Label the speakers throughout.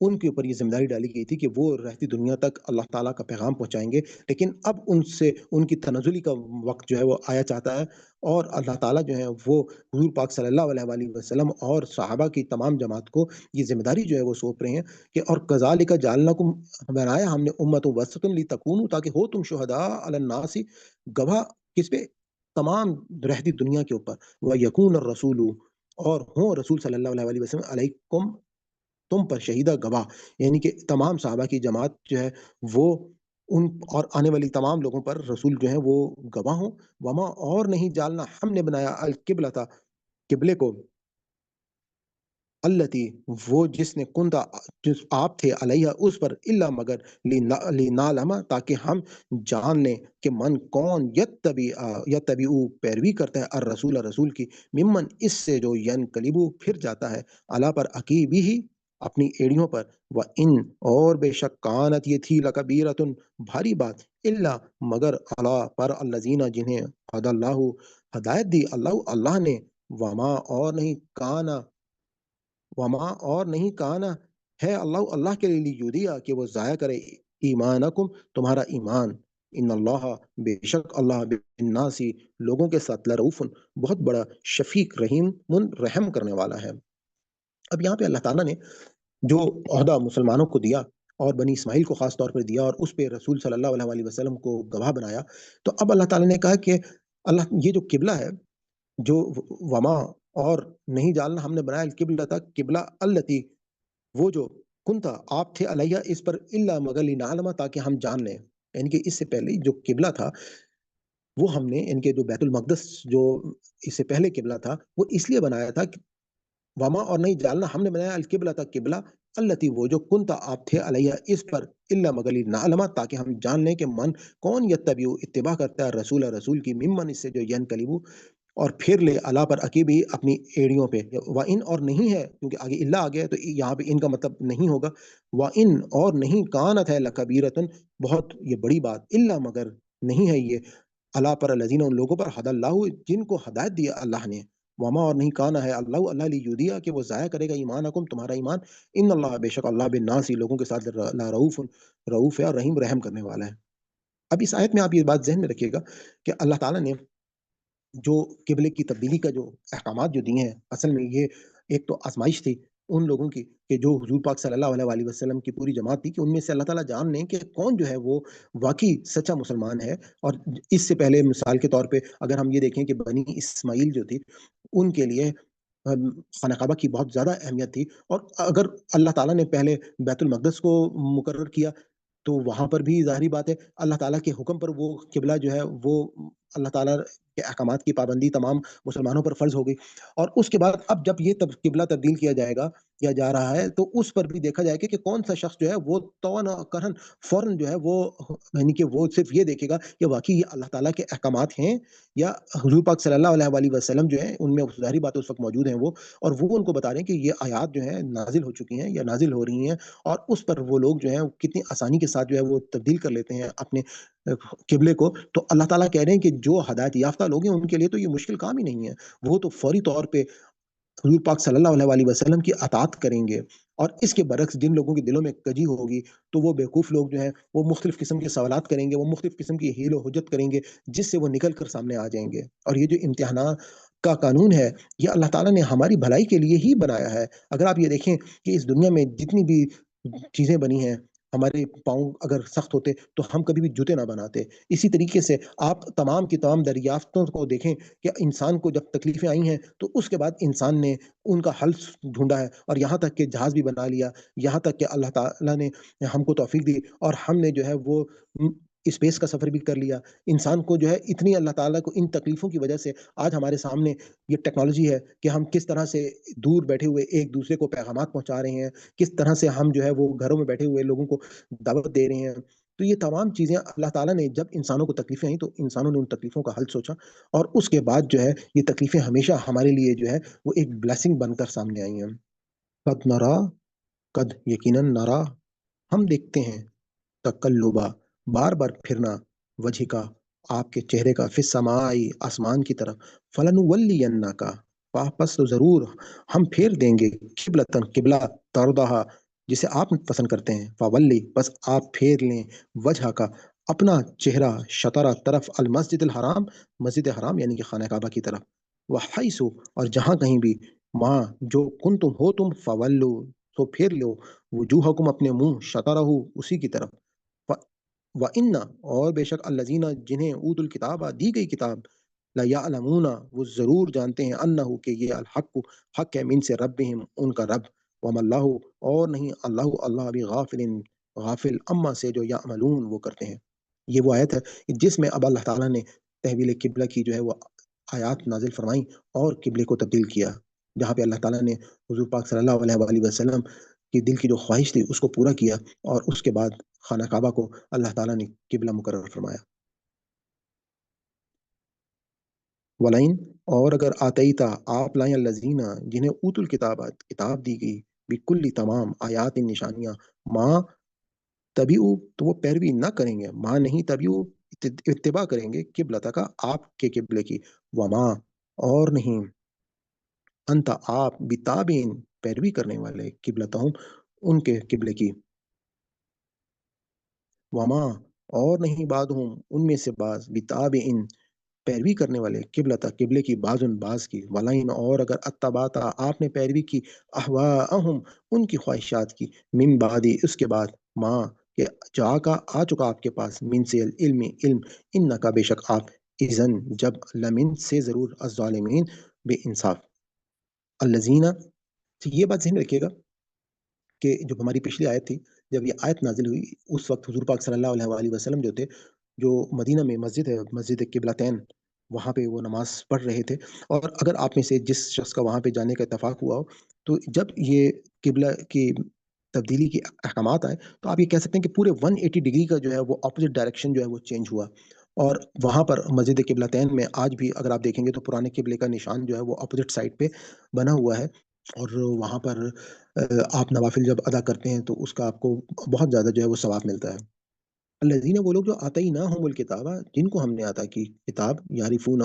Speaker 1: ان کے اوپر یہ ذمہ داری ڈالی گئی تھی کہ وہ رہتی دنیا تک اللہ تعالیٰ کا پیغام پہنچائیں گے، لیکن اب ان سے ان کی تنزلی کا وقت جو ہے وہ آیا چاہتا ہے، اور اللہ تعالیٰ جو ہے وہ حضور پاک صلی اللہ علیہ وآلہ وسلم اور صحابہ کی تمام جماعت کو یہ ذمہ داری جو ہے وہ سونپ رہے ہیں کہ اور کذالک جعلناکم، بنایا ہم نے امت وسطا لتکونوا، تاکہ ہو تم شہداء علی الناس، گواہ کس پہ؟ تمام رہتی دنیا کے اوپر، وہ یکون الرسول، اور ہوں رسول صلی اللہ علیہ وآلہ وسلم علیکم، تم پر شہیدہ گواہ، یعنی کہ تمام صحابہ کی جماعت جو ہے وہ ان اور آنے والی تمام لوگوں پر رسول جو ہے وہ گواہ ہوں۔ وما، اور نہیں جالنا ہم نے بنایا القبلہ، قبلے کو، التی، وہ جس نے کنتا، جس آپ تھے علیہ اس پر، اللہ مگر لنعلم، تاکہ ہم جان لیں کہ من کون یتبع پیروی کرتا ہے الرسول رسول کی، ممن اس سے جو ینقلبو پھر جاتا ہے، علا پر عقیبی ہی اپنی ایڑیوں پر، و ان، اور بے شک کانت یہ تھی لکبیرتن بھاری بات، اللہ مگر علا پر الذین جنہیں ہدی اللہ ہدایت دی اللہ نے، وما، اور نہیں کانا، وما، اور نہیں کہنا ہے اللہ کے لیے یودیا کہ وہ ضائع کرے ایمانکم تمہارا ایمان، ان اللہ، بے شک اللہ بالناسی لوگوں کے ساتھ لرؤوف، بہت بڑا شفیق رحیم رحم کرنے والا ہے۔ اب یہاں پہ اللہ تعالیٰ نے جو عہدہ مسلمانوں کو دیا اور بنی اسماعیل کو خاص طور پر دیا، اور اس پہ رسول صلی اللہ علیہ وآلہ وسلم کو گواہ بنایا، تو اب اللہ تعالیٰ نے کہا کہ اللہ، یہ جو قبلہ ہے، جو وما، اور نہیں جالنا ہم نے بنایا القبلہ تھا، قبلہ التی، وہ جو کنتا آپ تھے علیہ اس پر، اللہ مگر لنعلم، تاکہ ہم جان لیں، یعنی کہ اس سے پہلے جو قبلہ تھا وہ ہم نے ان کے جو بیت المقدس جو اس سے پہلے قبلہ تھا وہ اس لیے بنایا تھا وما، اور نہیں جالنا ہم نے بنایا القبلہ تھا قبلہ، التی، وہ جو کنتا آپ تھے علیہ اس پر، اللہ مگر لنعلم، تاکہ ہم جان لیں کہ من کون یتبع اتباع کرتا ہے رسول رسول کی، ممن اس سے جو ینقلبو اور پھر لے اللہ پر عقیبی اپنی ایڑیوں پہ، و ان، اور نہیں ہے کیونکہ آگے اللہ آ گیا ہے تو یہاں پہ ان کا مطلب نہیں ہوگا، و ان، اور نہیں کانت ہے لکبیرتن بہت یہ بڑی بات، اللہ مگر نہیں ہے یہ، اللہ پر الذین ان لوگوں پر ہدی اللہ جن کو ہدایت دیا اللہ نے، وما، اور نہیں کانا ہے اللہ لیودیا کہ وہ ضائع کرے گا ایمانکم تمہارا ایمان، ان اللہ، بے شک اللہ بالناس لوگوں کے ساتھ رؤوف، رؤوف ہے اور رحیم رحم کرنے والا ہے۔ اب اس آیت میں آپ یہ بات ذہن میں رکھیے گا کہ اللہ تعالیٰ نے جو قبلے کی تبدیلی کا جو احکامات جو دیے ہیں، اصل میں یہ ایک تو آزمائش تھی ان لوگوں کی کہ جو حضور پاک صلی اللہ علیہ وآلہ وسلم کی پوری جماعت تھی، کہ ان میں سے اللہ تعالیٰ جان لیں کہ کون جو ہے وہ واقعی سچا مسلمان ہے۔ اور اس سے پہلے مثال کے طور پہ اگر ہم یہ دیکھیں کہ بنی اسماعیل جو تھی ان کے لیے خانہ کعبہ کی بہت زیادہ اہمیت تھی، اور اگر اللہ تعالیٰ نے پہلے بیت المقدس کو مقرر کیا تو وہاں پر بھی ظاہری بات ہے اللہ تعالیٰ کے حکم پر وہ قبلہ جو ہے وہ اللہ تعالیٰ کے احکامات کی پابندی تمام مسلمانوں پر فرض ہو گئی، اور اس کے بعد اب جب یہ قبلہ تبدیل کیا جائے گا یا جا رہا ہے تو اس پر بھی دیکھا جائے گا کہ کون سا شخص جو ہے وہ طوعاً کرن فوراً جو ہے وہ، یعنی کہ وہ صرف یہ دیکھے گا کہ واقعی یہ اللہ تعالیٰ کے احکامات ہیں، یا حضور پاک صلی اللہ علیہ وآلہ وسلم جو ہے ان میں ظاہری بات اس وقت موجود ہیں وہ، اور وہ ان کو بتا رہے ہیں کہ یہ آیات جو ہیں نازل ہو چکی ہیں یا نازل ہو رہی ہیں، اور اس پر وہ لوگ جو ہیں کتنی آسانی کے ساتھ جو ہے وہ تبدیل کر لیتے ہیں اپنے قبلے کو۔ تو اللہ تعالیٰ کہہ رہے ہیں کہ جو ہدایت یافتہ لوگ ہیں ان کے لیے تو یہ مشکل کام ہی نہیں ہے، وہ تو فوری طور پہ حضور پاک صلی اللہ علیہ وآلہ وسلم کی اطاعت کریں گے، اور اس کے برعکس جن لوگوں کے دلوں میں کجی ہوگی تو وہ بیوقوف لوگ جو ہیں وہ مختلف قسم کے سوالات کریں گے، وہ مختلف قسم کی حیل و حجت کریں گے جس سے وہ نکل کر سامنے آ جائیں گے۔ اور یہ جو امتحانات کا قانون ہے یہ اللہ تعالیٰ نے ہماری بھلائی کے لیے ہی بنایا ہے۔ اگر آپ یہ دیکھیں کہ اس دنیا میں جتنی بھی چیزیں بنی ہیں، ہمارے پاؤں اگر سخت ہوتے تو ہم کبھی بھی جوتے نہ بناتے، اسی طریقے سے آپ تمام کی تمام دریافتوں کو دیکھیں کہ انسان کو جب تکلیفیں آئی ہیں تو اس کے بعد انسان نے ان کا حل ڈھونڈا ہے، اور یہاں تک کہ جہاز بھی بنا لیا، یہاں تک کہ اللہ تعالیٰ نے ہم کو توفیق دی اور ہم نے جو ہے وہ اسپیس کا سفر بھی کر لیا۔ انسان کو جو ہے اتنی اللہ تعالیٰ کو ان تکلیفوں کی وجہ سے آج ہمارے سامنے یہ ٹیکنالوجی ہے کہ ہم کس طرح سے دور بیٹھے ہوئے ایک دوسرے کو پیغامات پہنچا رہے ہیں، کس طرح سے ہم جو ہے وہ گھروں میں بیٹھے ہوئے لوگوں کو دعوت دے رہے ہیں۔ تو یہ تمام چیزیں اللہ تعالیٰ نے جب انسانوں کو تکلیفیں آئیں تو انسانوں نے ان تکلیفوں کا حل سوچا، اور اس کے بعد جو ہے یہ تکلیفیں ہمیشہ ہمارے لیے جو ہے وہ ایک بلیسنگ بن کر سامنے آئی ہیں۔ قد نرا، قد یقیناً نرا، ہم دیکھتے ہیں، تقلبا، بار بار پھرنا، وجہ کا، آپ کے چہرے کا، فی السمائی، آسمان کی طرف، فلنولینک، واپس تو ضرور ہم پھیر دیں گے، قبلتن قبلہ، تردہا،
Speaker 2: جسے آپ پسند کرتے ہیں، فولی بس آپ پھیر لیں وجہ کا اپنا چہرہ شطرہ طرف المسجد الحرام، مسجد حرام یعنی کہ خانہ کعبہ کی طرف، وحیث اور جہاں کہیں بھی، ماں جو کن تم ہو تم فولو تو پھیر لو وجوہکم اپنے منہ شطرہ اسی کی طرف، وَإِنَّ اور بے شک الذین جنہیں اوت الکتاب دی گئی کتاب، لا یعلمون وہ ضرور جانتے ہیں انہ کہ یہ الحق حق ہے من سے ربہم ان کا رب، وما اللہ اور نہیں اللہ اللہ بھی غافل غافل اما سے جو یعملون وہ کرتے ہیں۔ یہ وہ آیت ہے جس میں اب اللہ تعالیٰ نے تحویل قبلہ کی جو ہے وہ آیات نازل فرمائیں اور قبلے کو تبدیل کیا، جہاں پہ اللہ تعالیٰ نے حضور پاک صلی اللہ علیہ وآلہ وسلم کی دل کی جو خواہش تھی اس کو پورا کیا، اور اس کے بعد خانہ کعبہ کو اللہ تعالیٰ نے قبلہ مقرر فرمایا۔ ولئن اور اگر آتیتا آپ لائیں الذین جنہیں اوت الکتابات کتاب دی گئی بکل تمام آیات نشانیاں، ماں تبیعو تو وہ پیروی نہ کریں گے، ماں نہیں تبیعو اتباع کریں گے قبلہ کا آپ کے قبلے کی، وما اور نہیں انت آپ بتابین پیروی کرنے والے قبلتہم ان کے قبلے کی، وما اور نہیں بعضهم ان میں سے بعض بتابعین پیروی کرنے والے قبلتا قبلے کی بعضن بعض کی، ولائن اور اگر اتباتا آپ نے پیروی کی احواءہم ان کی خواہشات کی، من بعد اس کے بعد ماں کہ جا کا آ چکا آپ کے پاس من سے علم علم، ان کا بے شک آپ اذن جب لمن سے ضرور الظالمین بے انصاف الذین، یہ بات ذہن میں رکھیے گا کہ جب ہماری پچھلی آیت تھی، جب یہ آیت نازل ہوئی اس وقت حضور پاک صلی اللہ علیہ وآلہ وسلم جو تھے، جو مدینہ میں مسجد ہے مسجد قبلتین، وہاں پہ وہ نماز پڑھ رہے تھے، اور اگر آپ میں سے جس شخص کا وہاں پہ جانے کا اتفاق ہوا ہو، تو جب یہ قبلہ کی تبدیلی کے احکامات آئے تو آپ یہ کہہ سکتے ہیں کہ پورے 180 ڈگری کا جو ہے وہ اپوزٹ ڈائریکشن جو ہے وہ چینج ہوا، اور وہاں پر مسجد قبلتین میں آج بھی اگر آپ دیکھیں گے تو پرانے قبلے کا نشان جو ہے وہ اپوزٹ سائڈ پہ بنا ہوا ہے، اور وہاں پر آپ نوافل جب ادا کرتے ہیں تو اس کا آپ کو بہت زیادہ جو ہے وہ ثواب ملتا ہے۔ الذین وہ لوگ جو آتیناہم الکتاب جن کو ہم نے عطا کی کتاب، یعرفونہ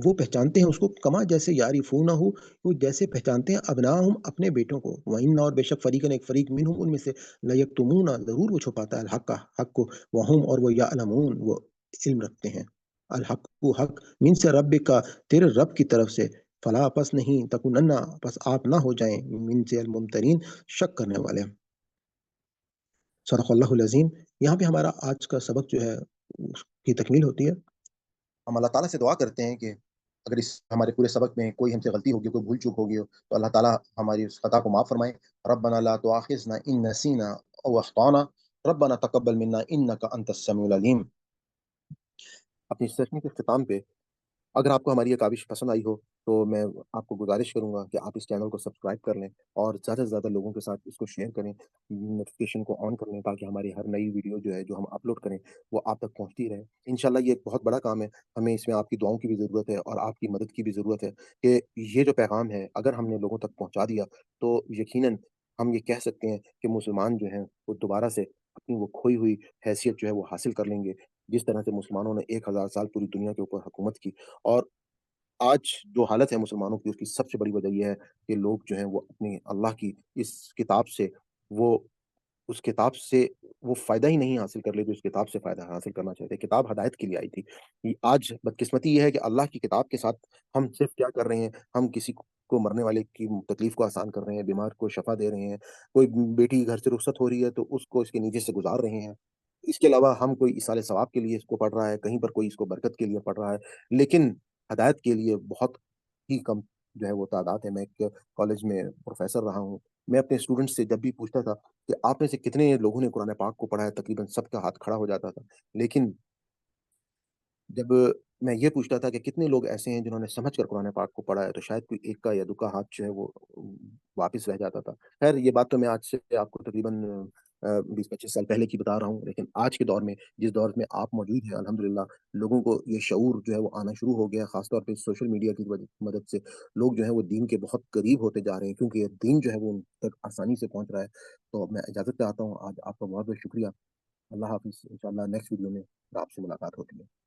Speaker 2: وہ پہچانتے ہیں اس کو، کما جیسے یعرفونہ وہ جیسے پہچانتے ہیں ابناہم اپنے بیٹوں کو، وَإِنَّ اور بے شک فریقاً ایک فریق منہم ان میں سے لیکتمون ضرور وہ چھپاتا ہے الحق حق کو، وہم اور وہ یعلمون وہ علم رکھتے ہیں، الحق کو حق من سے رب کا تیرے رب کی طرف سے، فلا پس نہیں تکوننا پس آپ نہ ہو جائیں من سے الممترین شک کرنے والے۔ صدق اللہ العظیم۔ یہاں پہ ہمارا آج کا سبق جو ہے اس کی تکمیل ہوتی ہے۔
Speaker 1: ہم اللہ تعالیٰ سے دعا کرتے ہیں کہ اگر اس ہمارے پورے سبق میں کوئی ہم سے غلطی ہوگی، کوئی بھول چوک ہوگی ہو، تو اللہ تعالیٰ ہماری اس خطا کو معاف فرمائے۔ ربنا لا تؤاخذنا ان نسینا او اخطانا ربنا تقبل منا انك انت السميع العليم۔ اپنی سیشن کے اختتام پہ اگر آپ کو ہماری یہ کاوش پسند آئی ہو تو میں آپ کو گزارش کروں گا کہ آپ اس چینل کو سبسکرائب کر لیں اور زیادہ سے زیادہ لوگوں کے ساتھ اس کو شیئر کریں، نوٹیفیکیشن کو آن کر لیں تاکہ ہماری ہر نئی ویڈیو جو ہے جو ہم اپلوڈ کریں وہ آپ تک پہنچتی رہے۔ انشاءاللہ یہ ایک بہت بڑا کام ہے، ہمیں اس میں آپ کی دعاؤں کی بھی ضرورت ہے اور آپ کی مدد کی بھی ضرورت ہے کہ یہ جو پیغام ہے اگر ہم نے لوگوں تک پہنچا دیا تو یقیناً ہم یہ کہہ سکتے ہیں کہ مسلمان جو ہیں وہ دوبارہ سے اپنی وہ کھوئی ہوئی حیثیت جو ہے وہ حاصل کر لیں گے، جس طرح سے مسلمانوں نے 1000 سال پوری دنیا کے اوپر حکومت کی۔ اور آج جو حالت ہے مسلمانوں کی اس کی سب سے بڑی وجہ یہ ہے کہ لوگ جو ہیں وہ اپنی اللہ کی اس کتاب سے وہ اس کتاب سے وہ فائدہ ہی نہیں حاصل کر لے جو اس کتاب سے فائدہ حاصل کرنا چاہتے ہیں۔ کتاب ہدایت کے لیے آئی تھی، آج بدقسمتی یہ ہے کہ اللہ کی کتاب کے ساتھ ہم صرف کیا کر رہے ہیں، ہم کسی کو مرنے والے کی تکلیف کو آسان کر رہے ہیں، بیمار کو شفا دے رہے ہیں، کوئی بیٹی گھر سے رخصت ہو رہی ہے تو اس کو اس کے نیچے سے گزار رہے ہیں، اس کے علاوہ ہم کوئی اصال ثواب کے لیے اس کو پڑھ رہا ہے، کہیں پر کوئی اس کو برکت کے لیے پڑھ رہا ہے، لیکن ہدایت کے لیے بہت ہی کم جو ہے وہ تعداد ہے۔ میں ایک کالج میں پروفیسر رہا ہوں، میں اپنے اسٹوڈنٹس سے جب بھی پوچھتا تھا کہ آپ میں سے کتنے لوگوں نے قرآن پاک کو پڑھا ہے، تقریباً سب کا ہاتھ کھڑا ہو جاتا تھا، لیکن جب میں یہ پوچھتا تھا کہ کتنے لوگ ایسے ہیں جنہوں نے سمجھ کر قرآن پاک کو پڑھا ہے، تو شاید کوئی ایک کا یا دو کا ہاتھ جو ہے وہ واپس رہ جاتا تھا۔ خیر یہ بات تو میں آج سے آپ کو تقریباً 20-25 سال پہلے کی بتا رہا ہوں، لیکن آج کے دور میں جس دور میں آپ موجود ہیں الحمدللہ لوگوں کو یہ شعور جو ہے وہ آنا شروع ہو گیا، خاص طور پہ سوشل میڈیا کی مدد سے لوگ جو ہے وہ دین کے بہت قریب ہوتے جا رہے ہیں، کیونکہ یہ دین جو ہے وہ ان تک آسانی سے پہنچ رہا ہے۔ تو میں اجازت چاہتا ہوں، آج آپ کا بہت بہت شکریہ۔ اللہ حافظ، انشاءاللہ نیکسٹ ویڈیو میں آپ سے ملاقات ہوتی ہے۔